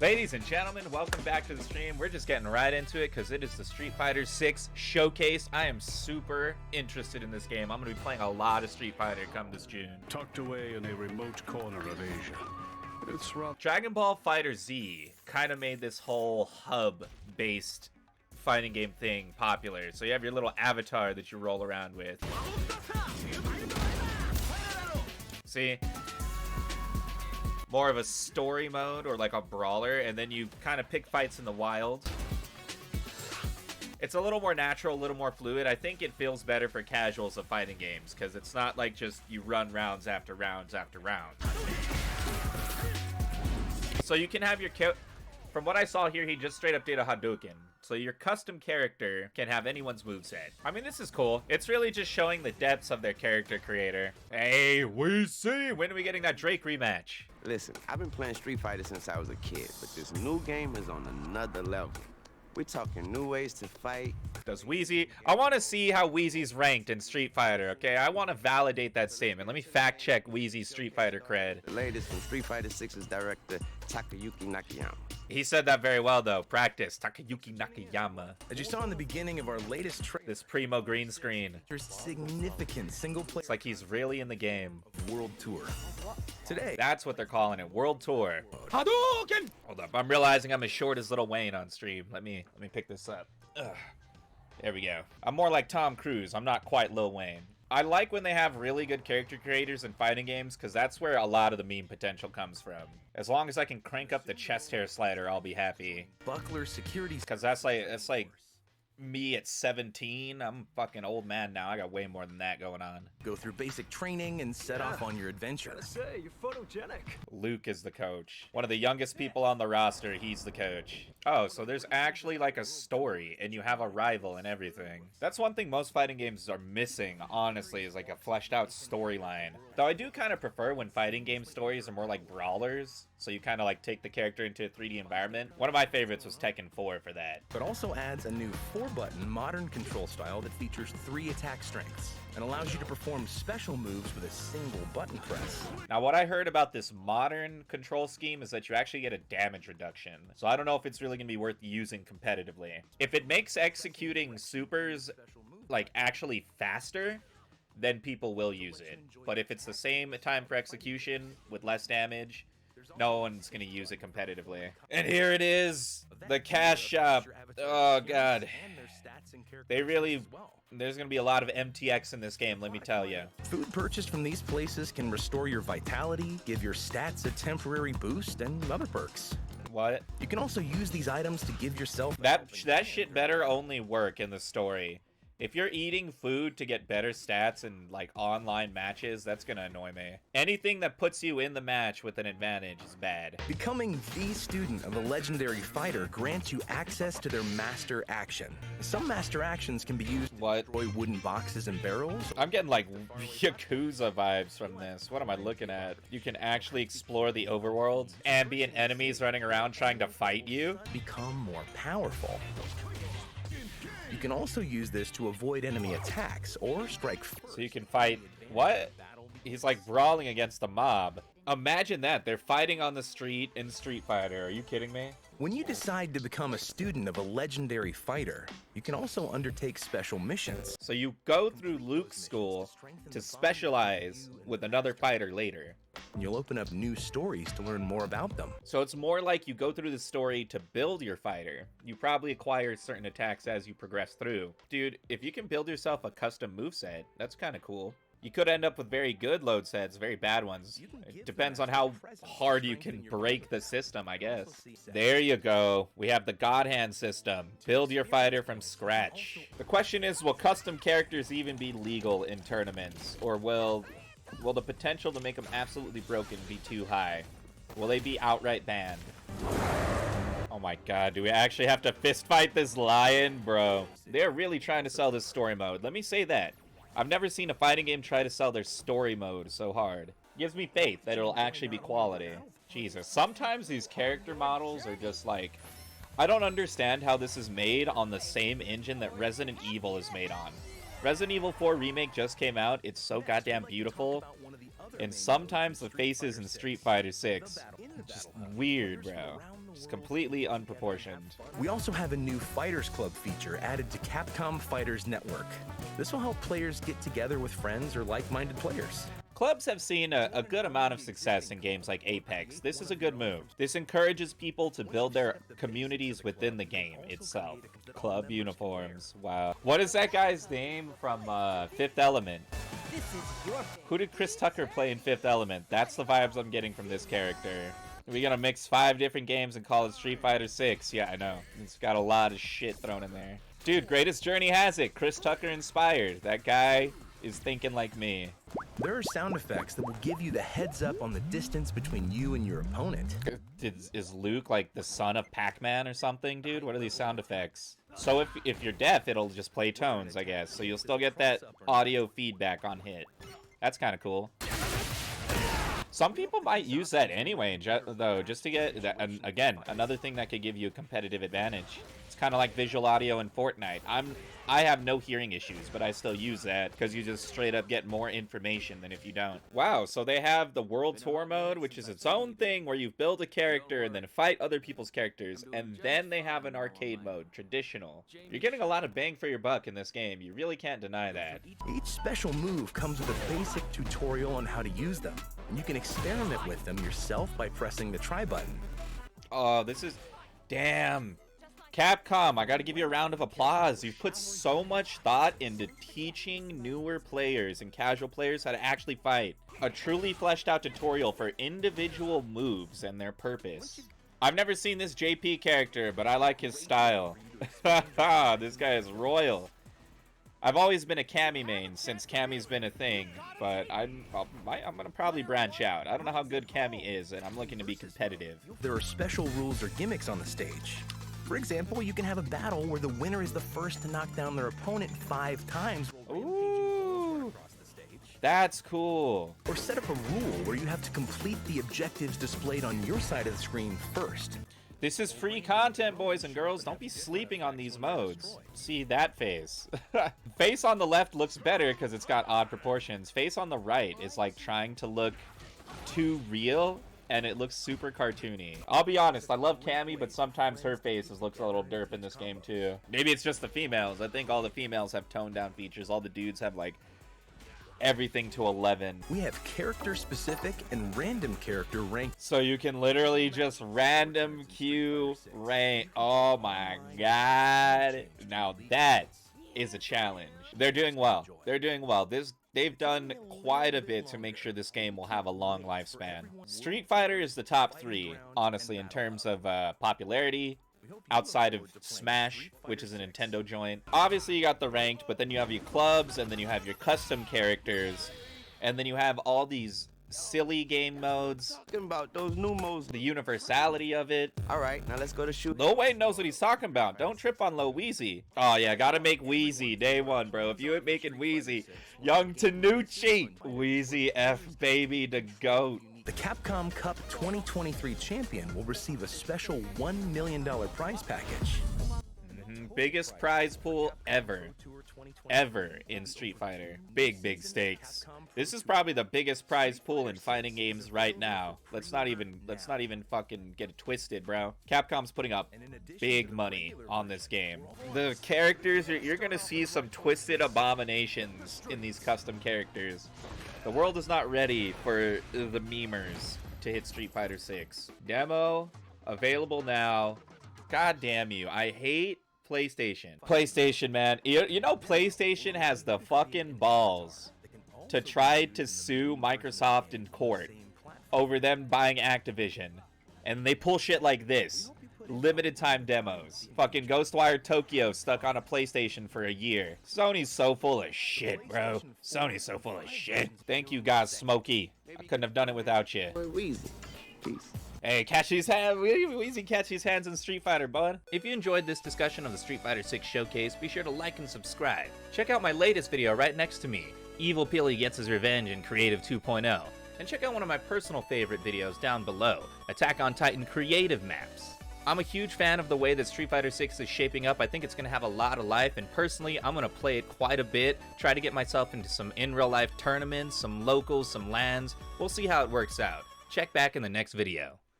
Ladies and gentlemen, welcome back to the stream. We're just getting right into it because it is the Street Fighter 6 showcase. I am super interested in this game. I'm going to be playing a lot of Street Fighter come this June. Tucked away in a remote corner of Asia. It's rough. Dragon Ball Fighter Z kind of made this whole hub-based fighting game thing popular. So you have your little avatar that you roll around with. See? More of a story mode or like a brawler, and then you kind of pick fights in the wild. It's a little more natural, a little more fluid. I think it feels better for casuals of fighting games because it's not like just you run rounds after rounds after rounds. So you can have your from what I saw here, he just straight up did a Hadouken. So your custom character can have anyone's moveset. I mean, this is cool. It's really just showing the depths of their character creator. Hey, we see. When are we getting that Drake rematch? Listen, I've been playing Street Fighter since I was a kid, but this new game is on another level. We're talking new ways to fight. Does Wheezy? I want to see how Wheezy's ranked in Street Fighter, okay? I want to validate that statement. Let me fact check Wheezy's Street Fighter cred. The latest from Street Fighter 6's director, Takayuki Nakayama. He said that very well, though. Practice. Takayuki Nakayama. As you saw in the beginning of our latest trailer, This primo green screen. there's significant single-player It's like he's really in the game. world tour. Today, That's what they're calling it. World Tour. Hadouken! Hold up. I'm realizing I'm as short as Lil Wayne on stream. Let me pick this up. Ugh. There we go. I'm more like Tom Cruise. I'm not quite Lil Wayne. I like when they have really good character creators in fighting games because that's where a lot of the meme potential comes from. As long as I can crank up the chest hair slider, I'll be happy. buckler security Because that's like me at 17. I'm a fucking old man now. I got way more than that going on. go through basic training and set off on your adventure. Say, you're photogenic. Luke is the coach. One of the youngest people on the roster, he's the coach. Oh, so there's actually like a story, and you have a rival and everything. That's one thing most fighting games are missing, honestly, is like a fleshed out storyline. Though I do kind of prefer when fighting game stories are more like brawlers, so you kind of like take the character into a 3D environment. One of my favorites was Tekken 4 for that. But also adds a new 4-button modern control style that features 3 attack strengths and allows you to perform special moves with a single button press. Now, what I heard about this modern control scheme is that you actually get a damage reduction. So I don't know if it's really going to be worth using competitively. If it makes executing supers, like, actually faster, then people will use it. But if it's the same time for execution with less damage, no one's going to use it competitively. And here it is, the cash shop. Oh, God. They really... There's going to be a lot of MTX in this game, let me tell you. Food purchased from these places can restore your vitality, give your stats a temporary boost, and other perks. What? You can also use these items to give yourself... That shit better only work in the story. If you're eating food to get better stats in, like, online matches, that's gonna annoy me. Anything that puts you in the match with an advantage is bad. Becoming the student of a legendary fighter grants you access to their master action. Some master actions can be used What? to destroy wooden boxes and barrels. I'm getting, like, Yakuza vibes from this. What am I looking at? You can actually explore the overworld. Ambient enemies running around trying to fight you. Become more powerful. You can also use this to avoid enemy attacks or strike So you can fight... What? He's like brawling against the mob. Imagine that. They're fighting on the street in Street Fighter. Are you kidding me? When you decide to become a student of a legendary fighter, you can also undertake special missions. So you go through Luke's school to specialize with another fighter later. You'll open up new stories to learn more about them. So it's more like you go through the story to build your fighter. You probably acquire certain attacks as you progress through. Dude, if you can build yourself a custom moveset, that's kind of cool. You could end up with very good load sets, very bad ones. It depends on how hard you can break the system, I guess. There you go. We have the God Hand system. Build your fighter from scratch. The question is, will custom characters even be legal in tournaments? Or will the potential to make them absolutely broken be too high? Will they be outright banned? Oh my god, do we actually have to fist fight this lion? Bro, they're really trying to sell this story mode. Let me say that. I've never seen a fighting game try to sell their story mode so hard. Gives me faith that it'll actually be quality. Jesus, sometimes these character models are just like... I don't understand how this is made on the same engine that Resident Evil is made on. Resident Evil 4 Remake just came out. It's so goddamn beautiful. And sometimes the faces in Street Fighter 6 just weird, bro. Just completely unproportioned. We also have a new Fighters Club feature added to Capcom Fighters Network. This will help players get together with friends or like-minded players. Clubs have seen a good amount of success in games like Apex. This is a good move. This encourages people to build their communities within the game itself. Club uniforms. Wow. What is that guy's name from Fifth Element? Who did Chris Tucker play in Fifth Element? That's the vibes I'm getting from this character. We gotta mix 5 different games and call it Street Fighter 6. Yeah, I know. It's got a lot of shit thrown in there. Dude, Greatest Journey has it. Chris Tucker inspired. That guy is thinking like me. There are sound effects that will give you the heads up on the distance between you and your opponent. Is Luke like the son of Pac-Man or something, dude? What are these sound effects? So if you're deaf, it'll just play tones, I guess. So you'll still get that audio feedback on hit. That's kind of cool. Some people might use that anyway, though, just to get, again, another thing that could give you a competitive advantage. It's kind of like visual audio in Fortnite. I have no hearing issues, but I still use that because you just straight up get more information than if you don't. Wow, so they have the World Tour mode, which is its own thing where you build a character and then fight other people's characters, and then they have an arcade mode, traditional. You're getting a lot of bang for your buck in this game. You really can't deny that. Each special move comes with a basic tutorial on how to use them, and you can experiment with them yourself by pressing the try button. Oh, this is... Damn. Capcom, I gotta give you a round of applause. You've put so much thought into teaching newer players and casual players how to actually fight. A truly fleshed out tutorial for individual moves and their purpose. I've never seen this JP character, but I like his style. This guy is royal. I've always been a Cammy main since Cammy's been a thing, but I'm gonna probably branch out. I don't know how good Cammy is, and I'm looking to be competitive. There are special rules or gimmicks on the stage. For example, you can have a battle where the winner is the first to knock down their opponent 5 times. Ooh, that's cool. Or set up a rule where you have to complete the objectives displayed on your side of the screen first. This is free content, boys and girls. Don't be sleeping on these modes. See that face. Face on the left looks better because it's got odd proportions. Face on the right is like trying to look too real, and it looks super cartoony. I'll be honest, I love Cammy, but sometimes her face looks a little derp in this game too. Maybe it's just the females. I think all the females have toned down features. All the dudes have like everything to 11. We have character specific and random character ranked. So you can literally just random queue rank. Oh my god. Now that is a challenge. They're doing well. They're doing well. They've done quite a bit to make sure this game will have a long lifespan. Street Fighter is the top 3, honestly, in terms of popularity, outside of Smash, which is a Nintendo joint. Obviously, you got the ranked, but then you have your clubs, and then you have your custom characters, and then you have all these silly game modes. Talking about those new modes. The universality of it. All right, now let's go to shoot. Lil Wayne knows what he's talking about. Don't trip on Lil Weezy. Oh yeah, gotta make Weezy day one, bro. If you ain't making Weezy, Young Tanucci. Weezy F baby the GOAT. The Capcom Cup 2023 champion will receive a special $1 million prize package. Biggest prize pool ever in Street Fighter. Big stakes. This is probably the biggest prize pool in fighting games right now. Let's not even fucking get it twisted, bro. Capcom's putting up big money on this game. The characters, you're gonna see some twisted abominations in these custom characters. The world is not ready for the memers to hit Street Fighter 6. Demo available now. God damn you. I hate PlayStation. PlayStation, man. You know PlayStation has the fucking balls to try to sue Microsoft in court over them buying Activision. And they pull shit like this. Limited time demos. Fucking Ghostwire Tokyo stuck on a PlayStation for a year. Sony's so full of shit, bro. Sony's so full of shit. Thank you, guys, Smokey. I couldn't have done it without you. Weezy. Peace. Hey, catch these hands. Weezy, catch these hands in Street Fighter, bud. If you enjoyed this discussion of the Street Fighter 6 showcase, be sure to like and subscribe. Check out my latest video right next to me, Evil Peely Gets His Revenge in Creative 2.0. And check out one of my personal favorite videos down below, Attack on Titan Creative Maps. I'm a huge fan of the way that Street Fighter 6 is shaping up. I think it's going to have a lot of life, and personally, I'm going to play it quite a bit, try to get myself into some in-real-life tournaments, some locals, some LANs. We'll see how it works out. Check back in the next video.